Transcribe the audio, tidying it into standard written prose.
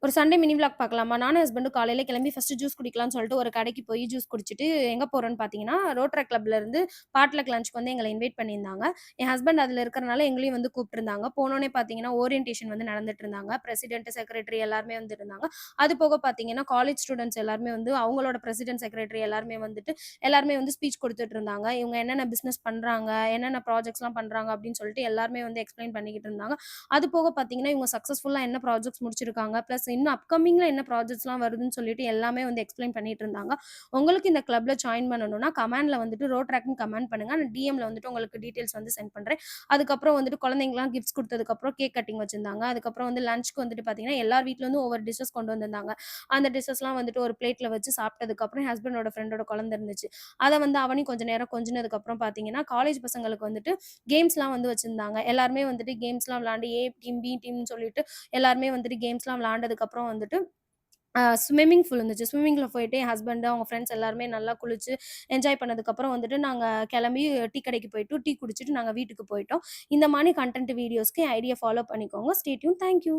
ஒரு Sunday mini vlog பார்க்கலாமா? நானும் ஹஸ்பண்டும் காலையில கிளம்பி ஃபர்ஸ்ட்டு ஜூஸ் குடிக்கலான்னு சொல்லிட்டு ஒரு கடைக்கு போய் ஜூஸ் குடிச்சிட்டு, எங்க போறோம்ன்னு பார்த்தீங்கன்னா, ரோட்டரி கிளப்ல இருந்து பாட்லக் லஞ்சுக்கு வந்து எங்கள இன்வைட் பண்ணியிருந்தாங்க. என் ஹஸ்பண்ட் அதுல இருக்கறனால எங்களையும் வந்து கூப்ட்டுருந்தாங்க. போனோனே பார்த்தீங்கன்னா, ஓரியன்டேஷன் வந்து நடந்துட்டு இருந்தாங்க. பிரசிடென்ட், செக்ரட்டரி எல்லாருமே வந்து இருந்தாங்க. அது போக பார்த்தீங்கன்னா, காலேஜ் ஸ்டூடண்ட்ஸ் எல்லாருமே வந்து அவங்களோட பிரசிடென்ட், செக்ரட்டரி எல்லாருமே வந்து ஸ்பீச் குடுத்துட்டு இருந்தாங்க. இவங்க என்னென்ன பிசினஸ் பண்றாங்க, என்னென்ன ப்ராஜெக்ட்ஸ்லாம் பண்றாங்க அப்படின்னு சொல்லிட்டு எல்லாருமே வந்து எக்ஸ்ப்ளைன் பண்ணிக்கிட்டு இருந்தாங்க. அது போக பார்த்தீங்கன்னா, இவங்க சக்சஸ்ஃபுல்லா என்ன ப்ராஜெக்ட்ஸ் முடிச்சிருக்காங்க. பிளஸ் இன்னும் அப்கமிங்ல என்ன ப்ராஜெக்ட்ஸ்லாம் வருதுன்னு சொல்லிட்டு எல்லாமே வந்து எக்ஸ்ப்ளைன் பண்ணிட்டு இருந்தாங்க. உங்களுக்கு இந்த கிளப்ல ஜாயின் பண்ணணும்னா, கமெண்ட்ல வந்துட்டு ரோட்ராக்ன்னு கமெண்ட் பண்ணுங்க. நான் டிஎம்ல வந்துட்டு உங்களுக்கு டீட்டெயில்ஸ் வந்து சென்ட் பண்றேன். அதுக்கப்புறம் வந்துட்டு குழந்தைங்கலாம் கிஃப்ட்ஸ் குடுத்ததுக்கப்புறம் கேக் கட்டிங் வச்சிருந்தாங்க. அதுக்கப்புறம் வந்து லஞ்சுக்கு வந்துட்டு பார்த்தீங்கன்னா, எல்லார் வீட்ல இருந்தும் ஒவ்வொரு டிஷ்ஷஸ் கொண்டு வந்திருந்தாங்க. அந்த டிஷ்ஷஸ்லாம் வந்துட்டு ஒரு பிளேட்ல வச்சு சாப்பிட்டதுக்கப்புறம் என் ஹஸ்பண்டோட ஃப்ரெண்டோட குழந்தை இருந்துச்சு. அத வந்து அவனையும் கொஞ்சம் நேரம் கொஞ்சினதுக்கப்புறம் பார்த்தீங்கன்னா, காலேஜ் பசங்களுக்கு வந்துட்டு கேம்ஸ்லாம் வந்து வச்சிருந்தாங்க. எல்லாருமே வந்துட்டு கேம்ஸ்லாம் விளையாண்டு ஏ டீம், பி டீம்னு சொல்லிட்டு எல்லாருமே வந்துட்டு கேம்ஸ்லாம் விளையாண்டதுக்கப்புறம் வந்துட்டு ஸ்விம்மிங் பூல் இருந்துச்சு. ஸ்விம்மிங்ல போயிட்டு என் ஹஸ்பண்ட், அவங்க ஃப்ரெண்ட்ஸ் எல்லாருமே நல்லா குளிச்சு, என்ஜாய் பண்ணதுக்கப்புறம் வந்துட்டு நாங்க கெளம்பி டீ கடைக்கு போயிட்டு, டீ குடிச்சிட்டு நாங்க வீட்டுக்கு போயிட்டோம். இந்த மாரி கன்டென்ட் வீடியோஸ்க்கு என் ஐடிய ஃபாலோ பண்ணிக்கோங்க. Stay tune. Thank you.